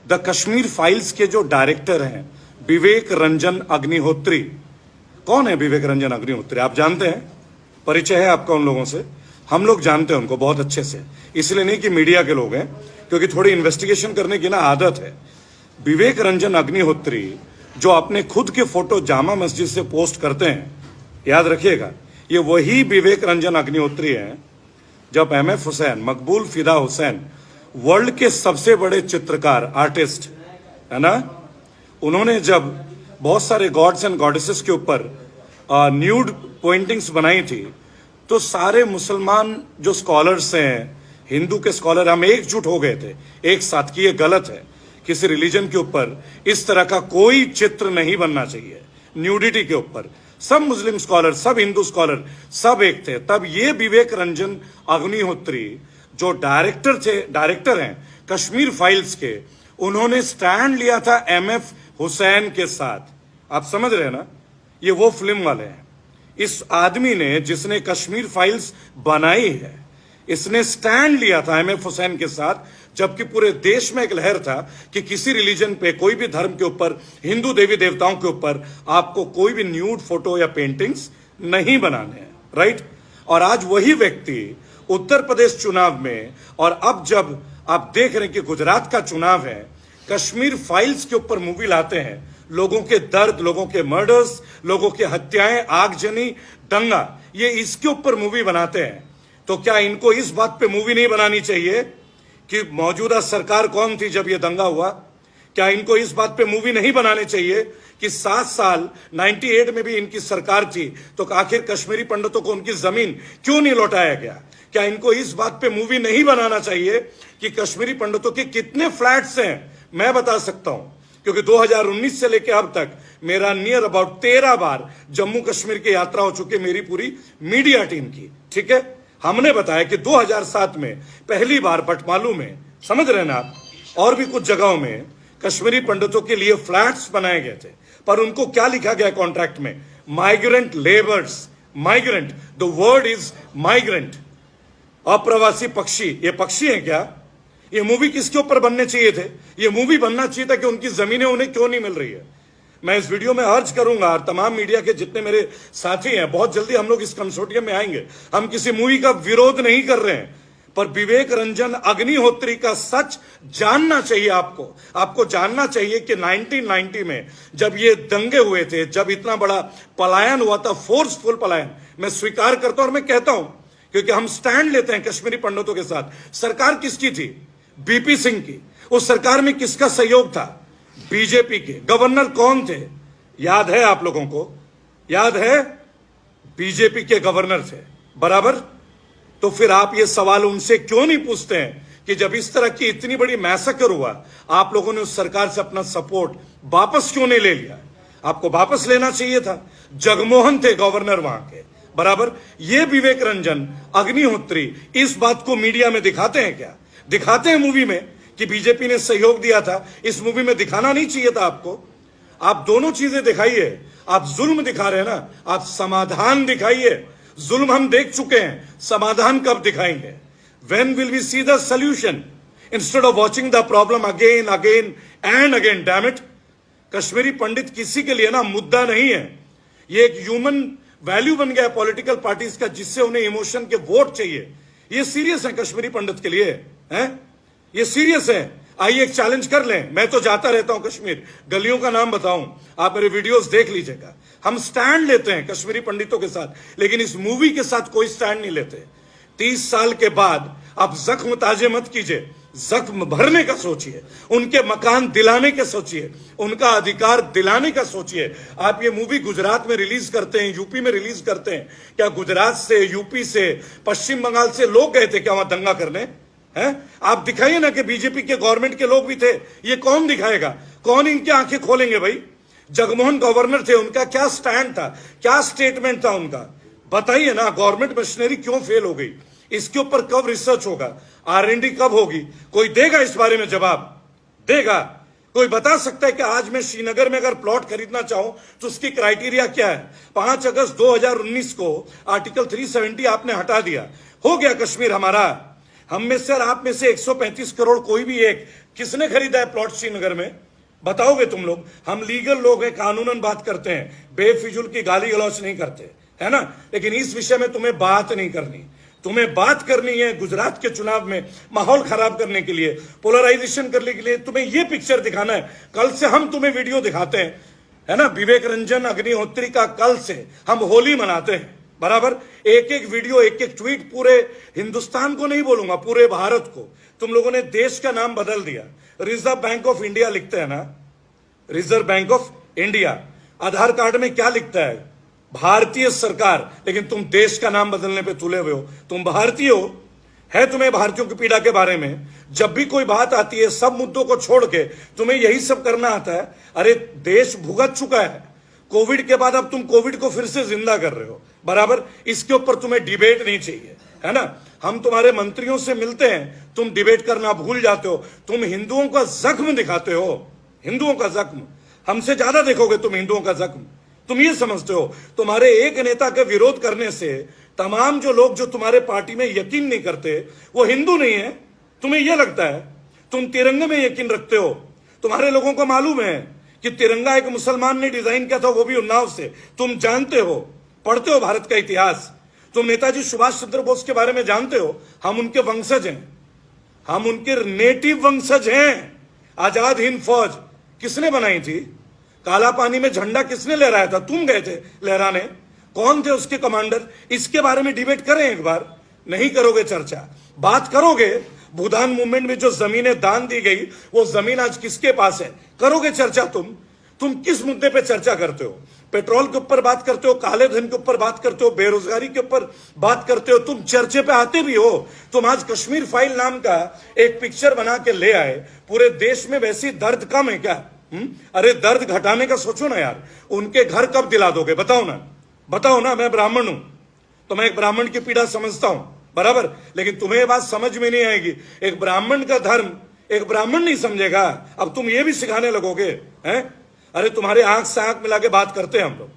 The Kashmir files के जो director हैं विवेक रंजन अग्निहोत्री। कौन है विवेक रंजन अग्निहोत्री? आप जानते हैं? परिचय है आपका उन लोगों से? हम लोग जानते हैं उनको बहुत अच्छे से, इसलिए नहीं कि मीडिया के लोग हैं, क्योंकि थोड़ी इन्वेस्टिगेशन करने की ना आदत है। विवेक रंजन अग्निहोत्री जो अपने खुद के फोटो जामा मस्जिद से पोस्ट करते हैं, याद रखिएगा, ये वही विवेक रंजन अग्निहोत्री हैं जब एमएफ हुसैन, मकबूल फिदा हुसैन, वर्ल्ड के सबसे बड़े चित्रकार, आर्टिस्ट है ना, उन्होंने जब बहुत सारे गॉड्स एंड गॉडेसेस के ऊपर न्यूड पेंटिंग्स बनाई थी, तो सारे मुसलमान जो स्कॉलर्स हैं, हिंदू के स्कॉलर, हम एकजुट हो गए थे एक साथ कि ये गलत है, किसी रिलीजन के ऊपर इस तरह का कोई चित्र नहीं बनना चाहिए, न्यूडिटी के ऊपर। सब मुस्लिम स्कॉलर, सब हिंदू स्कॉलर, सब एक थे। तब ये विवेक रंजन अग्निहोत्री जो डायरेक्टर हैं कश्मीर फाइल्स के, उन्होंने स्टैंड लिया था एमएफ हुसैन के साथ। आप समझ रहे हैं ना, ये वो फिल्म वाले हैं। इस आदमी ने, जिसने कश्मीर फाइल्स बनाई है, इसने स्टैंड लिया था एमएफ हुसैन के साथ, जबकि पूरे देश में एक लहर था कि किसी रिलीजन पे, कोई भी धर्म के ऊपर, हिंदू देवी देवताओं के ऊपर आपको कोई भी न्यूड फोटो या पेंटिंग्स नहीं बनाने हैं, राइट। और आज वही व्यक्ति उत्तर प्रदेश चुनाव में, और अब जब आप देख रहे हैं कि गुजरात का चुनाव है, कश्मीर फाइल्स के ऊपर मूवी लाते हैं, लोगों के दर्द, लोगों के मर्डर्स, लोगों की हत्याएं, आगजनी, दंगा, ये इसके ऊपर मूवी बनाते हैं। तो क्या इनको इस बात पे मूवी नहीं बनानी चाहिए कि मौजूदा सरकार कौन थी जब ये दंगा हुआ? क्या इनको इस बात पे मूवी नहीं बनाने चाहिए कि 7 साल 98 में भी इनकी सरकार थी, तो आखिर कश्मीरी पंडितों को उनकी जमीन क्यों नहीं लौटाया गया? क्या इनको इस बात पे मूवी नहीं बनाना चाहिए कि कश्मीरी पंडितों के कितने फ्लैट्स हैं? मैं बता सकता हूं, क्योंकि 2019 से लेकर अब तक मेरा नियर अबाउट 13 बार जम्मू कश्मीर की यात्रा हो चुकी है, मेरी पूरी मीडिया टीम की, ठीक है। हमने बताया कि 2007 में पहली बार बटमालू में, समझ रहे हैं ना आप, और भी कुछ जगहों में कश्मीरी पंडितों के लिए फ्लैट्स बनाए गए थे, पर उनको क्या लिखा गया कॉन्ट्रैक्ट में? Migrant labours. Migrant, the word is migrant, अप्रवासी पक्षी। ये पक्षी हैं क्या? ये मूवी किसके ऊपर बनने चाहिए थे? ये मूवी बनना चाहिए था कि उनकी जमीनें उन्हें क्यों नहीं मिल रही है। मैं इस वीडियो में अर्ज करूंगा, और तमाम मीडिया के जितने मेरे साथी हैं, बहुत जल्दी हम लोग इस कंसोर्टियम में आएंगे। हम किसी मूवी का विरोध नहीं कर रहे हैं, पर विवेक रंजन अग्निहोत्री का सच जानना चाहिए आपको। आपको जानना चाहिए कि 1990 में जब ये दंगे हुए थे, जब इतना बड़ा पलायन हुआ था, फोर्सफुल पलायन, मैं स्वीकार करता हूं और मैं कहता हूं, क्योंकि हम स्टैंड लेते हैं कश्मीरी पंडितों के साथ। सरकार किसकी थी? बीपी सिंह की। उस सरकार में किसका सहयोग था? बीजेपी के। गवर्नर कौन थे? याद है आप लोगों को? याद है? बीजेपी के गवर्नर थे, बराबर। तो फिर आप ये सवाल उनसे क्यों नहीं पूछते हैं कि जब इस तरह की इतनी बड़ी मैसेकर हुआ, आप लोगों ने उस सरकार से अपना सपोर्ट वापस क्यों नहीं ले लिया? आपको वापस लेना चाहिए था। जगमोहन थे गवर्नर वहां के, बराबर। ये विवेक रंजन अग्निहोत्री इस बात को मीडिया में दिखाते हैं क्या? दिखाते हैं मूवी में कि बीजेपी ने सहयोग दिया था। इस मूवी में दिखाना नहीं चाहिए था आपको। आप दोनों चीजें दिखाइए। आप जुल्म दिखा रहे हैं ना, आप समाधान दिखाइए। जुल्म हम देख चुके हैं, समाधान कब दिखाएंगे? When will we see the solution instead of watching the problem again and again? Damn it! Kashmiri पंडित किसी के लिए ना मुद्दा नहीं है। ये एक ह्यूमन वैल्यू बन गया पॉलिटिकल पार्टीज का, जिससे उन्हें इमोशन के वोट चाहिए। ये सीरियस है कश्मीरी पंडित के लिए, हैं? ये सीरियस है। आइए एक चैलेंज कर लें। मैं तो जाता रहता हूं कश्मीर, गलियों का नाम बताऊं, आप मेरे वीडियोस देख लीजिएगा। हम स्टैंड लेते हैं कश्मीरी पंडितों के साथ, लेकिन इस मूवी के साथ कोई स्टैंड नहीं लेते। 30 साल के बाद आप जख्म ताजे मत कीजिए, जख्म भरने का सोचिए, उनके मकान दिलाने का सोचिए, उनका अधिकार दिलाने का सोचिए। आप ये मूवी गुजरात में रिलीज करते हैं, यूपी में रिलीज करते हैं, क्या गुजरात से, यूपी से, पश्चिम बंगाल से लोग गए थे क्या वहां दंगा करने? हैं? आप दिखाइए ना कि बीजेपी के गवर्नमेंट के लोग भी थे। ये कौन दिखाएगा? कौन इनकी आंखें खोलेंगे भाई? जगमोहन गवर्नर थे, उनका क्या स्टैंड था, क्या स्टेटमेंट था उनका? बताइए ना। गवर्नमेंट मशीनरी क्यों फेल हो गई? इसके ऊपर कब रिसर्च होगा? R&D कब होगी? कोई देगा इस बारे में जवाब? देगा? कोई बता सकता है कि आज मैं श्रीनगर में अगर प्लॉट खरीदना चाहूं तो उसकी क्राइटेरिया क्या है? 5 अगस्त 2019 को आर्टिकल 370 आपने हटा दिया, हो गया कश्मीर हमारा। हम में से और आप में से 135 करोड़ कोई भी एक किसने खरीदा है प्लॉट श्रीनगर में? बताओगे तुम लोग? हम लीगल लोग हैं, कानूनन बात करते हैं, बेफिजूल की गाली गलौच नहीं करते, है ना? लेकिन इस विषय में तुम्हें बात नहीं करनी। तुम्हें बात करनी है गुजरात के चुनाव में माहौल खराब करने के लिए, पोलराइजेशन करने के लिए, तुम्हें यह पिक्चर दिखाना है। कल से हम तुम्हें वीडियो दिखाते हैं, है ना? विवेक रंजन अग्निहोत्री का कल से हम होली मनाते हैं, बराबर। एक एक वीडियो, एक एक ट्वीट पूरे हिंदुस्तान को नहीं बोलूंगा, पूरे भारत को। तुम लोगों ने देश का नाम बदल दिया। रिजर्व बैंक ऑफ इंडिया लिखते हैं ना, reserve bank of India. Aadhaar card में क्या लिखता है? भारतीय सरकार। लेकिन तुम देश का नाम बदलने पे तुले हुए हो। तुम भारतीय हो, है तुम्हें भारतीयों की पीड़ा के बारे में? जब भी कोई बात आती है, सब मुद्दों को छोड़ के तुम्हें यही सब करना आता है। अरे देश भुगत चुका है कोविड के बाद, अब तुम कोविड को फिर से जिंदा कर रहे हो, बराबर। इसके ऊपर तुम्हें डिबेट नहीं चाहिए, है ना? हम तुम्हारे मंत्रियों से मिलते हैं, तुम डिबेट करना भूल जाते हो। तुम हिंदुओं का जख्म दिखाते हो, हिंदुओं का जख्म। हमसे ज्यादा देखोगे तुम हिंदुओं का जख्म। तुम ये समझते हो तुम्हारे एक नेता के विरोध करने से तमाम जो लोग जो तुम्हारे पार्टी में यकीन नहीं करते वो हिंदू नहीं है? तुम्हें यह लगता है? तुम तिरंगे में यकीन रखते हो। तुम्हारे लोगों को मालूम है कि तिरंगा एक मुसलमान ने डिजाइन किया था, वो भी उन्नाव से। तुम जानते हो, पढ़ते हो भारत का इतिहास। तुम नेताजी सुभाष चंद्र बोस के बारे में जानते हो। हम उनके वंशज हैं, हम उनके नेटिव वंशज हैं। आजाद हिंद फौज किसने बनाई थी? काला पानी में झंडा किसने लहराया था? तुम गए थे लहराने। कौन थे उसके कमांडर? इसके बारे में डिबेट करें एक बार। नहीं करोगे चर्चा। बात करोगे भूदान मूवमेंट में जो जमीनें दान दी गई, वो जमीन आज किसके पास है? करोगे चर्चा तुम किस मुद्दे पे चर्चा करते हो? पेट्रोल के ऊपर बात करते हो, काले धन के ऊपर बात करते हो, बेरोजगारी के ऊपर बात करते हो। तुम चर्चे पे आते भी हो। तुम आज कश्मीर फाइल नाम का एक पिक्चर बना के ले आए। पूरे देश में वैसी दर्द कम है क्या? अरे दर्द घटाने का सोचो ना यार। उनके घर कब दिला दोगे? बताओ ना, बताओ ना। मैं ब्राह्मण हूं तो मैं एक ब्राह्मण की पीड़ा समझता हूं, बराबर। लेकिन तुम्हें ये बात समझ में नहीं आएगी। एक ब्राह्मण का धर्म एक ब्राह्मण नहीं समझेगा। अब तुम ये भी सिखाने लगोगे, हैं? अरे तुम्हारे आंख से आंख मिला के बात करते हैं हम लोग।